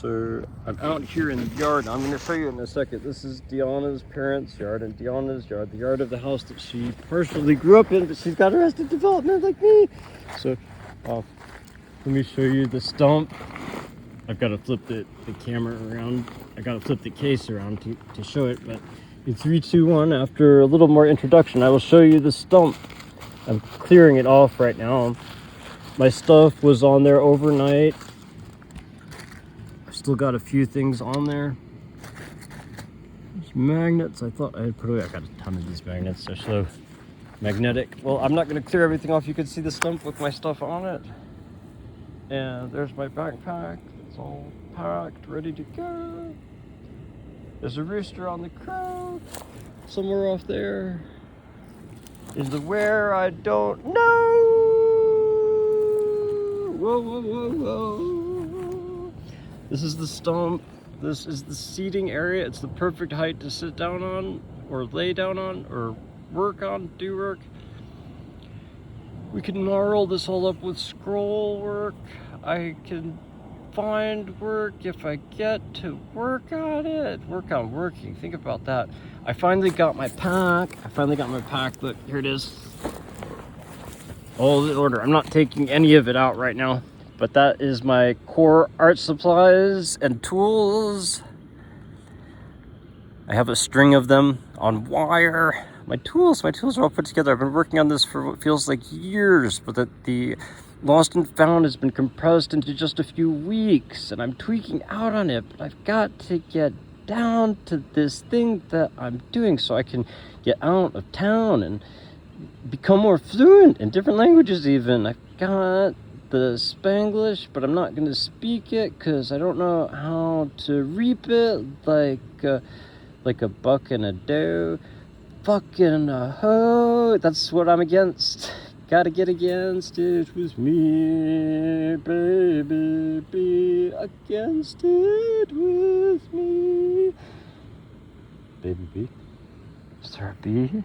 So I'm out here in the yard. I'm going to show you in a second. This is Deanna's parents' yard and Deanna's yard, the yard of the house that she partially grew up in, but she's got arrested development like me. So let me show you the stump. I've got to flip the camera around. I got to flip the case around to show it, but in 3, 2, 1, after a little more introduction, I will show you the stump. I'm clearing it off right now. My stuff was on there overnight. I've still got a few things on there. There's magnets. I thought I had put away. I got a ton of these magnets. They're so magnetic. Well, I'm not going to clear everything off. You can see the stump with my stuff on it. And there's my backpack. It's all packed, ready to go. There's a rooster on the crow. Somewhere off there. Is the where I don't know. Whoa, whoa, whoa, whoa. This is the stump. This is the seating area. It's the perfect height to sit down on or lay down on or work on, do work. We can gnarl this all up with scroll work. I can find work if I get to work on it. Work on working. Think about that. I finally got my pack. Look, here it is. All in order. I'm not taking any of it out right now, but that is my core art supplies and tools. I have a string of them on wire. My tools are all put together. I've been working on this for what feels like years, but the Lost and Found has been compressed into just a few weeks, and I'm tweaking out on it, but I've got to get down to this thing that I'm doing so I can get out of town and become more fluent in different languages even. I've got the Spanglish, but I'm not going to speak it because I don't know how to reap it like a buck and a doe. Fucking a hoe. That's what I'm against. Gotta get against it with me, baby. Be against it with me. Baby B? Is there a B?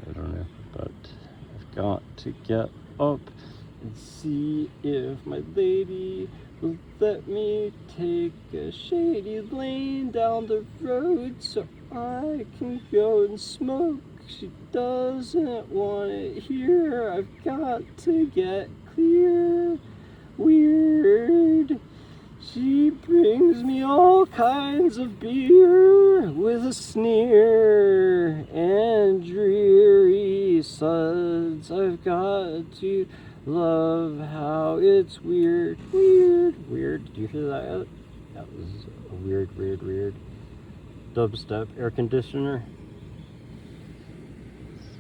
I don't know, but I've got to get up and see if my lady will let me take a shady lane down the road so I can go and smoke. She doesn't want it here. I've got to get clear. Weird. She brings me all kinds of beer with a sneer and dreary suds. I've got to love how it's weird. Weird. Did you hear that? That was a weird dubstep air conditioner.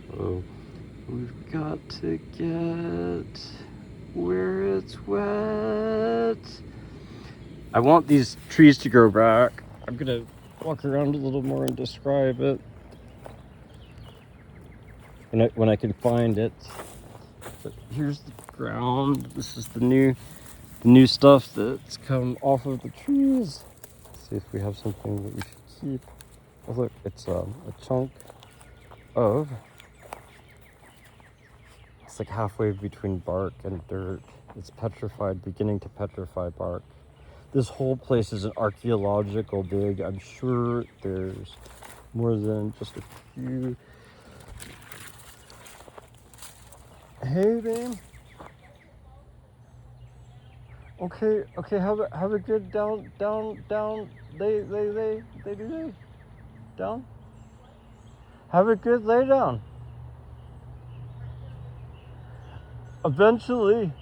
So we've got to get where it's wet. I want these trees to grow back. I'm gonna walk around a little more and describe it when I can find it. But here's the ground. This is the new stuff that's come off of the trees. Let's see if we have something that we should keep. Oh look, it's a chunk of. It's like halfway between bark and dirt. It's petrified, beginning to petrify bark. This whole place is an archaeological dig. I'm sure there's more than just a few. Hey, babe. Okay. Have a good down. They down. Have a good lay down. Eventually.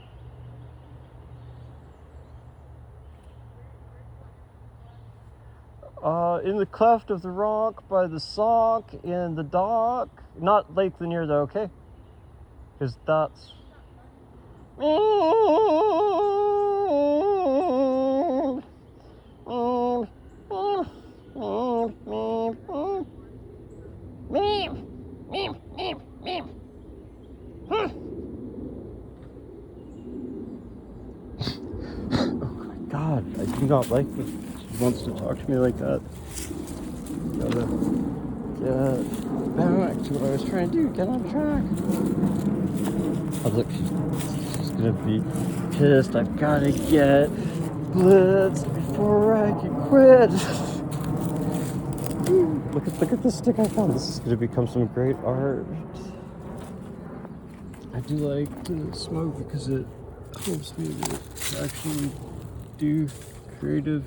In the cleft of the rock by the sock in the dock. Not Lake Lanier though, okay? Because that's... God, I do not like this. She wants to talk to me like that. Gotta get back to what I was trying to do. Get on track. Oh, look, she's gonna be pissed. I've gotta get splits before I can quit. Look at this stick I found. This is gonna become some great art. I do like to smoke because it helps me to actually do creative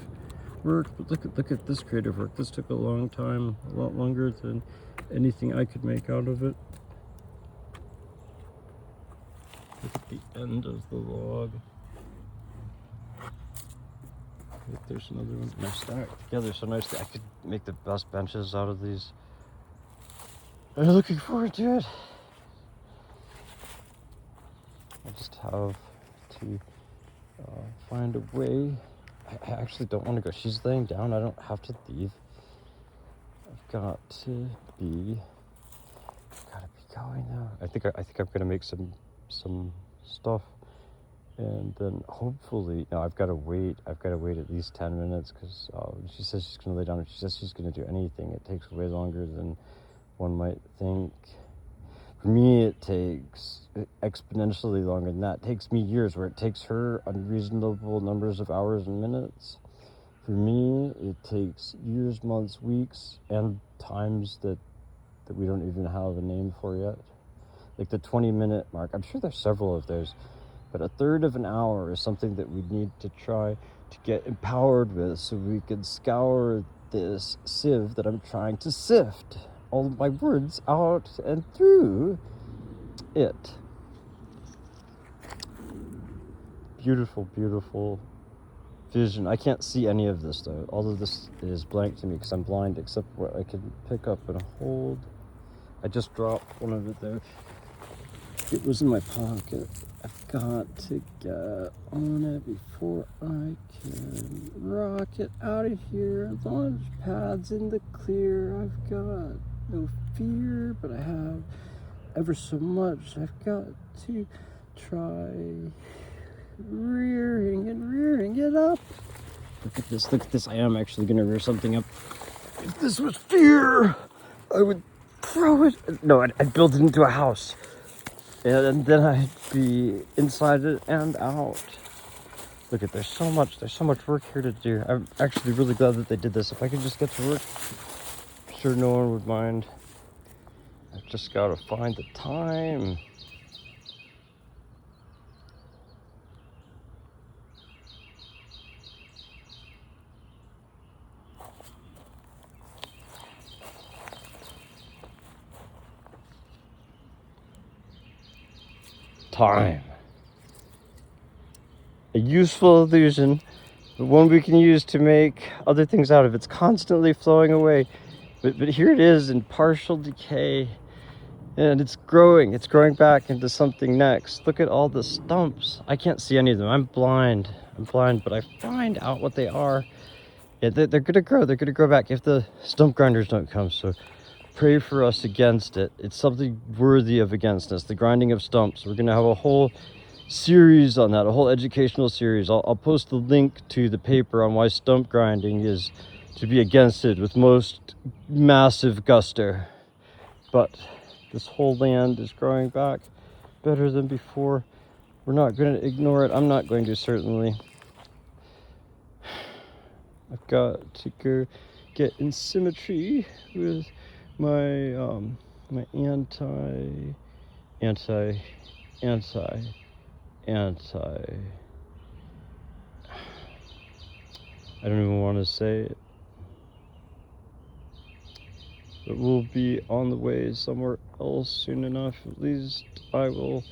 work. But look at this creative work. This took a long time, a lot longer than anything I could make out of it. Look at the end of the log. Look, there's another one. They're stacked together so nicely. I could make the best benches out of these. I'm looking forward to it. I just have to find a way. I actually don't want to go. She's laying down. I don't have to leave. I've got to be. Gotta be going now. I think I'm gonna make some stuff, and then hopefully. No, I've got to wait. I've got to wait at least 10 minutes because she says she's gonna lay down. She says she's gonna do anything. It takes way longer than one might think. For me, it takes exponentially longer than that. It takes me years, where it takes her unreasonable numbers of hours and minutes. For me, it takes years, months, weeks, and times that we don't even have a name for yet. Like the 20-minute mark. I'm sure there's several of those, but a third of an hour is something that we need to try to get empowered with so we can scour this sieve that I'm trying to sift all of my words out and through it. Beautiful, beautiful vision. I can't see any of this though. All of this is blank to me because I'm blind, except what I can pick up and hold. I just dropped one of it there. It was in my pocket. I've got to get on it before I can rock it out of here. Launch pads in the clear. I've got no fear, but I have ever so much. I've got to try rearing it up. Look at this. I am actually gonna rear something up. If this was fear, I would throw it. No, I'd build it into a house. And then I'd be inside it and out. Look at, there's so much work here to do. I'm actually really glad that they did this. If I could just get to work, I'm sure no one would mind. I've just got to find the time. Time. A useful illusion, but one we can use to make other things out of. It's constantly flowing away, but here it is in partial decay, and it's growing back into something next. Look at all the stumps. I can't see any of them. I'm blind, but I find out what they are. Yeah, they're gonna grow back if the stump grinders don't come. So pray for us against it. It's something worthy of againstness, the grinding of stumps. We're gonna have a whole series on that, a whole educational series. I'll post the link to the paper on why stump grinding is to be against it with most massive gusto. But this whole land is growing back better than before. We're not going to ignore it. I'm not going to, certainly. I've got to go get in symmetry with my my anti I don't even want to say it, but we'll be on the way somewhere else soon enough. At least I will.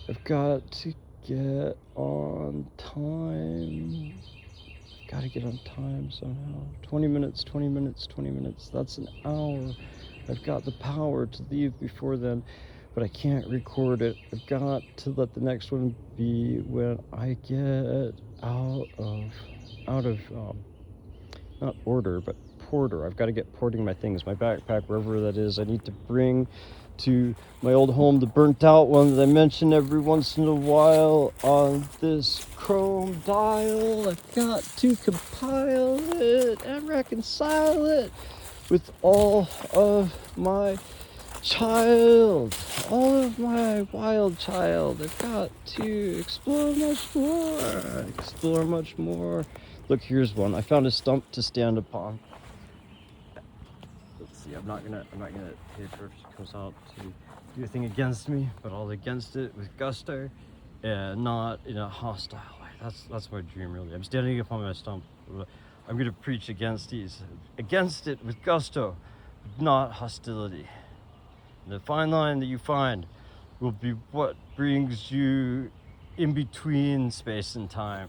I've got to get on time. Got to get on time somehow. 20 minutes. That's an hour. I've got the power to leave before then, but I can't record it. I've got to let the next one be when I get out of not order, but porter. I've got to get porting my things, my backpack, wherever that is. I need to bring to my old home, the burnt out one that I mention every once in a while on this chrome dial. I've got to compile it and reconcile it with all of my child, all of my wild child. I've got to explore much more. Look, here's one. I found a stump to stand upon. Let's see. I'm not gonna hit her if she comes out to do a thing against me, but I'll against it with gusto and not in a hostile way. That's my dream, really. I'm standing upon my stump. I'm gonna preach against it with gusto, not hostility. The fine line that you find will be what brings you in between space and time.